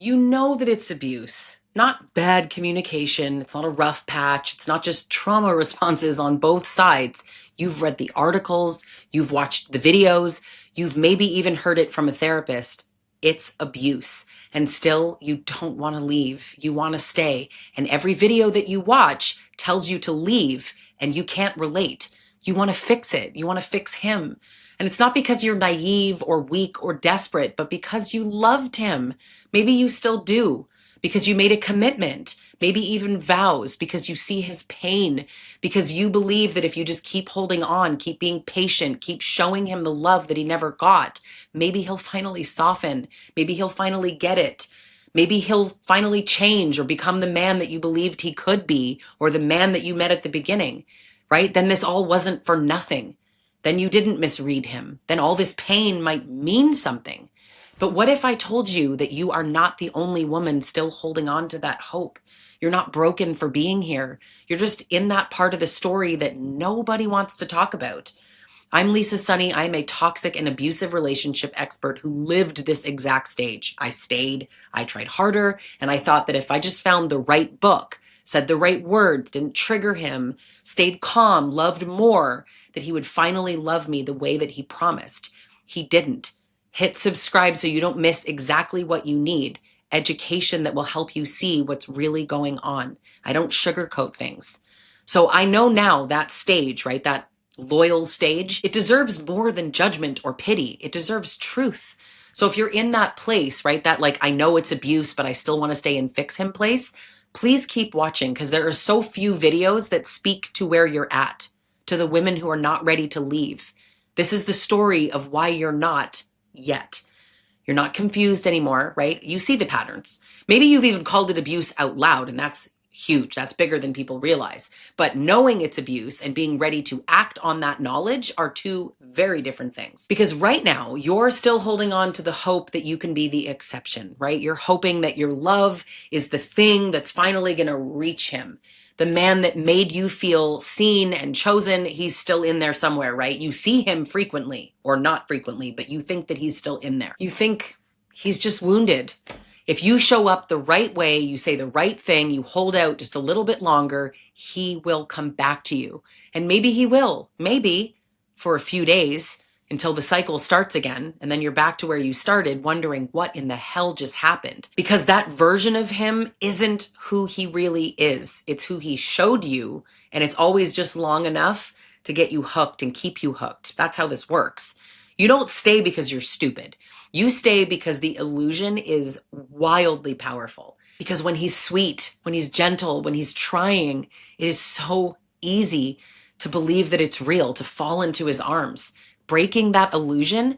You know that it's abuse, not bad communication. It's not a rough patch. It's not just trauma responses on both sides. You've read the articles, you've watched the videos, you've maybe even heard it from a therapist. It's abuse. And still, you don't want to leave. You want to stay. And every video that you watch tells you to leave, and you can't relate. You want to fix it. You want to fix him. And it's not because you're naive or weak or desperate, but because you loved him. Maybe you still do because you made a commitment, maybe even vows because you see his pain, because you believe that if you just keep holding on, keep being patient, keep showing him the love that he never got, maybe he'll finally soften. Maybe he'll finally get it. Maybe he'll finally change or become the man that you believed he could be, or the man that you met at the beginning, right? Then this all wasn't for nothing. Then you didn't misread him. Then all this pain might mean something. But what if I told you that you are not the only woman still holding on to that hope? You're not broken for being here. You're just in that part of the story that nobody wants to talk about. I'm Lisa Sonni. I'm a toxic and abusive relationship expert who lived this exact stage. I stayed, I tried harder, and I thought that if I just found the right book, said the right words, didn't trigger him, stayed calm, loved more, that he would finally love me the way that he promised. He didn't. Hit subscribe so you don't miss exactly what you need. Education that will help you see what's really going on. I don't sugarcoat things. So I know now that stage, right? That loyal stage, it deserves more than judgment or pity. It deserves truth. So if you're in that place, right, that like, I know it's abuse, but I still want to stay and fix him place, please keep watching because there are so few videos that speak to where you're at, to the women who are not ready to leave. This is the story of why you're not yet. You're not confused anymore, right? You see the patterns. Maybe you've even called it abuse out loud, and that's huge. That's bigger than people realize. But knowing it's abuse and being ready to act on that knowledge are two very different things. Because right now, you're still holding on to the hope that you can be the exception, right? You're hoping that your love is the thing that's finally going to reach him. The man that made you feel seen and chosen, he's still in there somewhere, right? You see him frequently or not frequently, but you think that he's still in there. You think he's just wounded. If you show up the right way, you say the right thing, you hold out just a little bit longer, he will come back to you. And maybe he will, maybe for a few days until the cycle starts again. And then you're back to where you started, wondering what in the hell just happened. Because that version of him isn't who he really is. It's who he showed you. And it's always just long enough to get you hooked and keep you hooked. That's how this works. You don't stay because you're stupid. You stay because the illusion is wildly powerful. Because when he's sweet, when he's gentle, when he's trying, it is so easy to believe that it's real, to fall into his arms. Breaking that illusion,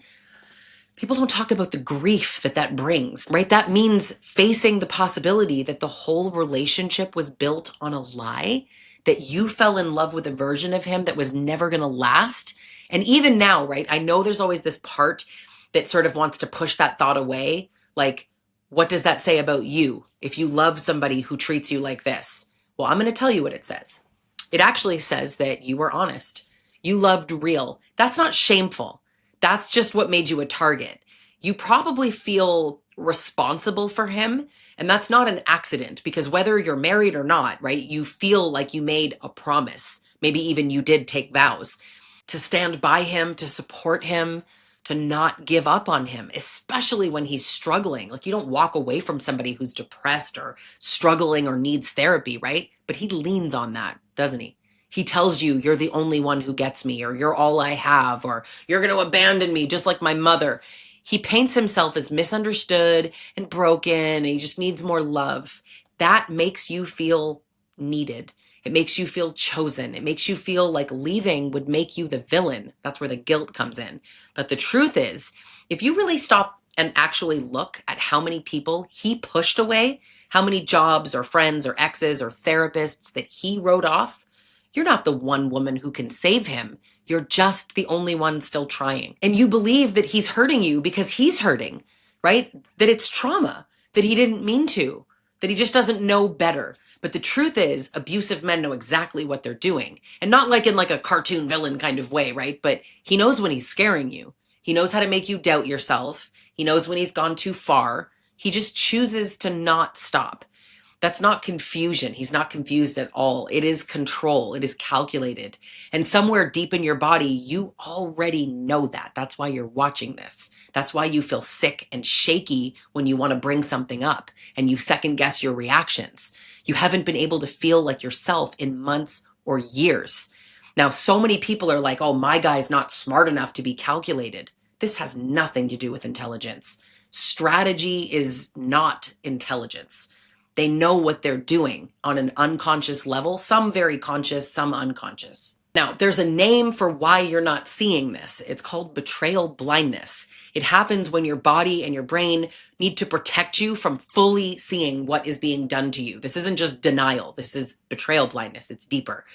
people don't talk about the grief that that brings, right? That means facing the possibility that the whole relationship was built on a lie, that you fell in love with a version of him that was never going to last. And even now, right? I know there's always this part that sort of wants to push that thought away. Like, what does that say about you if you love somebody who treats you like this? Well, I'm going to tell you what it says. It actually says that you were honest. You loved real. That's not shameful. That's just what made you a target. You probably feel responsible for him. And that's not an accident because whether you're married or not, right, you feel like you made a promise. Maybe even you did take vows to stand by him, to support him, to not give up on him, especially when he's struggling. Like you don't walk away from somebody who's depressed or struggling or needs therapy, right? But he leans on that, doesn't he? He tells you you're the only one who gets me, or you're all I have, or you're going to abandon me just like my mother. He paints himself as misunderstood and broken, and he just needs more love. That makes you feel needed. It makes you feel chosen. It makes you feel like leaving would make you the villain. That's where the guilt comes in. But the truth is, if you really stop and actually look at how many people he pushed away, how many jobs or friends or exes or therapists that he wrote off, you're not the one woman who can save him. You're just the only one still trying. And you believe that he's hurting you because he's hurting, right? That it's trauma, that he didn't mean to, that he just doesn't know better. But the truth is, abusive men know exactly what they're doing. And not like in like a cartoon villain kind of way, right? But he knows when he's scaring you. He knows how to make you doubt yourself. He knows when he's gone too far. He just chooses to not stop. That's not confusion. He's not confused at all. It is control. It is calculated. And somewhere deep in your body, you already know that. That's why you're watching this. That's why you feel sick and shaky when you want to bring something up and you second guess your reactions. You haven't been able to feel like yourself in months or years. Now, so many people are like, oh, my guy's not smart enough to be calculated. This has nothing to do with intelligence. Strategy is not intelligence. They know what they're doing on an unconscious level, some very conscious, some unconscious. Now, there's a name for why you're not seeing this. It's called betrayal blindness. It happens when your body and your brain need to protect you from fully seeing what is being done to you. This isn't just denial. This is betrayal blindness. It's deeper.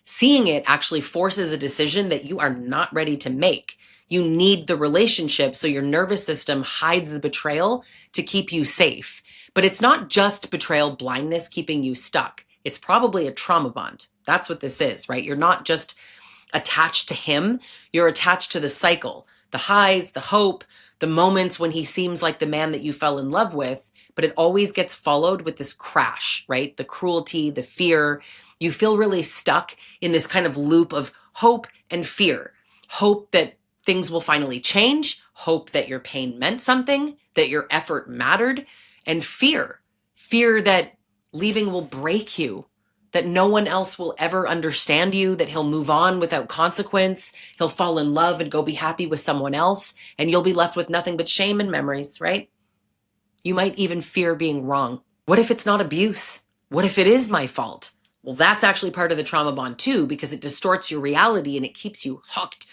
Seeing it actually forces a decision that you are not ready to make. You need the relationship, so your nervous system hides the betrayal to keep you safe. But it's not just betrayal blindness keeping you stuck. It's probably a trauma bond. That's what this is, right? You're not just attached to him, you're attached to the cycle, the highs, the hope, the moments when he seems like the man that you fell in love with, but it always gets followed with this crash, right? The cruelty, the fear. You feel really stuck in this kind of loop of hope and fear. Hope that things will finally change, hope that your pain meant something, that your effort mattered, and fear that leaving will break you, that no one else will ever understand you, that he'll move on without consequence, he'll fall in love and go be happy with someone else, and you'll be left with nothing but shame and memories, right? You might even fear being wrong. What if it's not abuse? What if it is my fault? Well, that's actually part of the trauma bond too, because it distorts your reality and it keeps you hooked.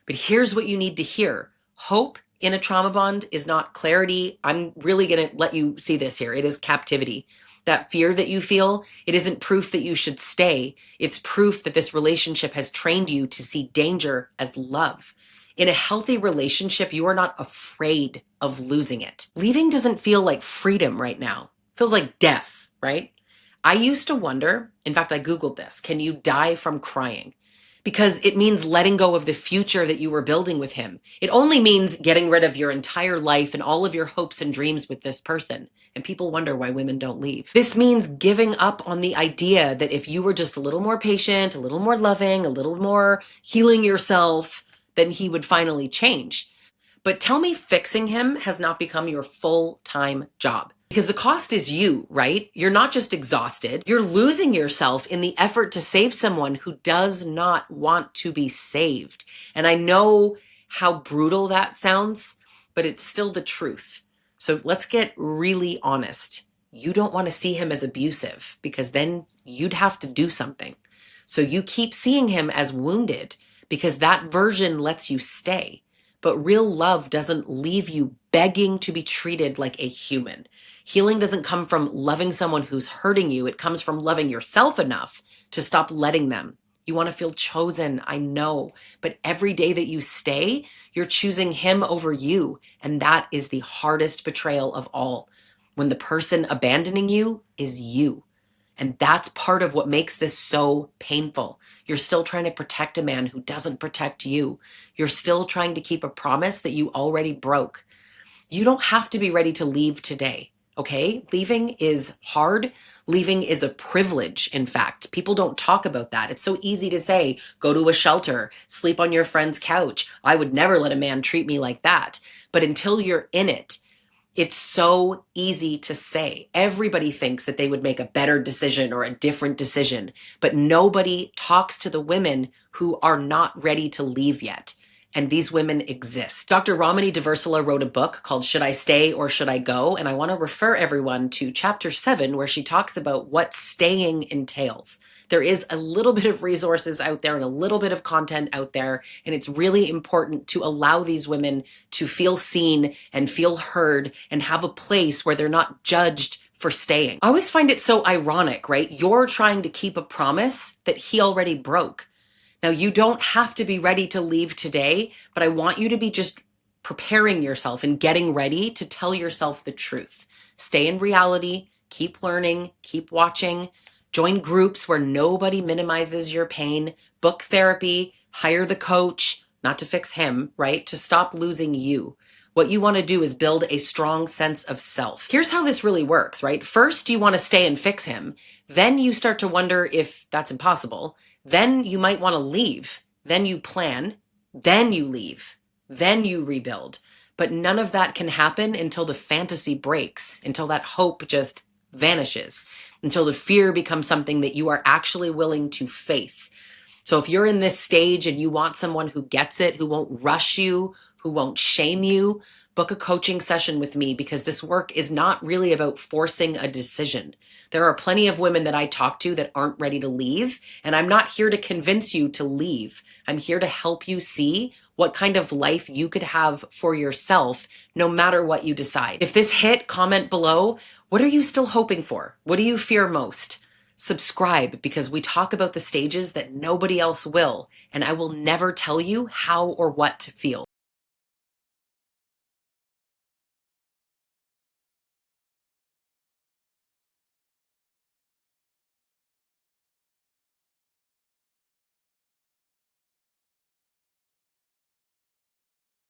But here's what you need to hear. Hope in a trauma bond is not clarity. I'm really going to let you see this here. It is captivity. That fear that you feel, it isn't proof that you should stay. It's proof that this relationship has trained you to see danger as love. In a healthy relationship, you are not afraid of losing it. Leaving doesn't feel like freedom right now. It feels like death, right? I used to wonder, in fact, I Googled this, can you die from crying? Because it means letting go of the future that you were building with him. It only means getting rid of your entire life and all of your hopes and dreams with this person. And people wonder why women don't leave. This means giving up on the idea that if you were just a little more patient, a little more loving, a little more healing yourself, then he would finally change. But tell me fixing him has not become your full-time job. Because the cost is you, right? You're not just exhausted. You're losing yourself in the effort to save someone who does not want to be saved. And I know how brutal that sounds, but it's still the truth. So let's get really honest. You don't want to see him as abusive because then you'd have to do something. So you keep seeing him as wounded because that version lets you stay. But real love doesn't leave you begging to be treated like a human. Healing doesn't come from loving someone who's hurting you. It comes from loving yourself enough to stop letting them. You want to feel chosen, I know. But every day that you stay, you're choosing him over you. And that is the hardest betrayal of all. When the person abandoning you is you. And that's part of what makes this so painful. You're still trying to protect a man who doesn't protect you. You're still trying to keep a promise that you already broke. You don't have to be ready to leave today, okay? Leaving is hard. Leaving is a privilege, in fact. People don't talk about that. It's so easy to say, go to a shelter, sleep on your friend's couch. I would never let a man treat me like that. But until you're in it, it's so easy to say. Everybody thinks that they would make a better decision or a different decision, but nobody talks to the women who are not ready to leave yet. And these women exist. Dr. Ramani Deversala wrote a book called Should I Stay or Should I Go? And I want to refer everyone to chapter 7, where she talks about what staying entails. There is a little bit of resources out there and a little bit of content out there, and it's really important to allow these women to feel seen and feel heard and have a place where they're not judged for staying. I always find it so ironic, right? You're trying to keep a promise that he already broke. Now, you don't have to be ready to leave today, but I want you to be just preparing yourself and getting ready to tell yourself the truth. Stay in reality, keep learning, keep watching. Join groups where nobody minimizes your pain, book therapy, hire the coach, not to fix him, right? To stop losing you. What you want to do is build a strong sense of self. Here's how this really works, right? First, you want to stay and fix him. Then you start to wonder if that's impossible. Then you might want to leave. Then you plan. Then you leave. Then you rebuild. But none of that can happen until the fantasy breaks, until that hope just vanishes, until the fear becomes something that you are actually willing to face. So if you're in this stage and you want someone who gets it, who won't rush you, who won't shame you, book a coaching session with me, because this work is not really about forcing a decision. There are plenty of women that I talk to that aren't ready to leave, and I'm not here to convince you to leave. I'm here to help you see what kind of life you could have for yourself, no matter what you decide. If this hit, comment below. What are you still hoping for? What do you fear most? Subscribe, because we talk about the stages that nobody else will, and I will never tell you how or what to feel.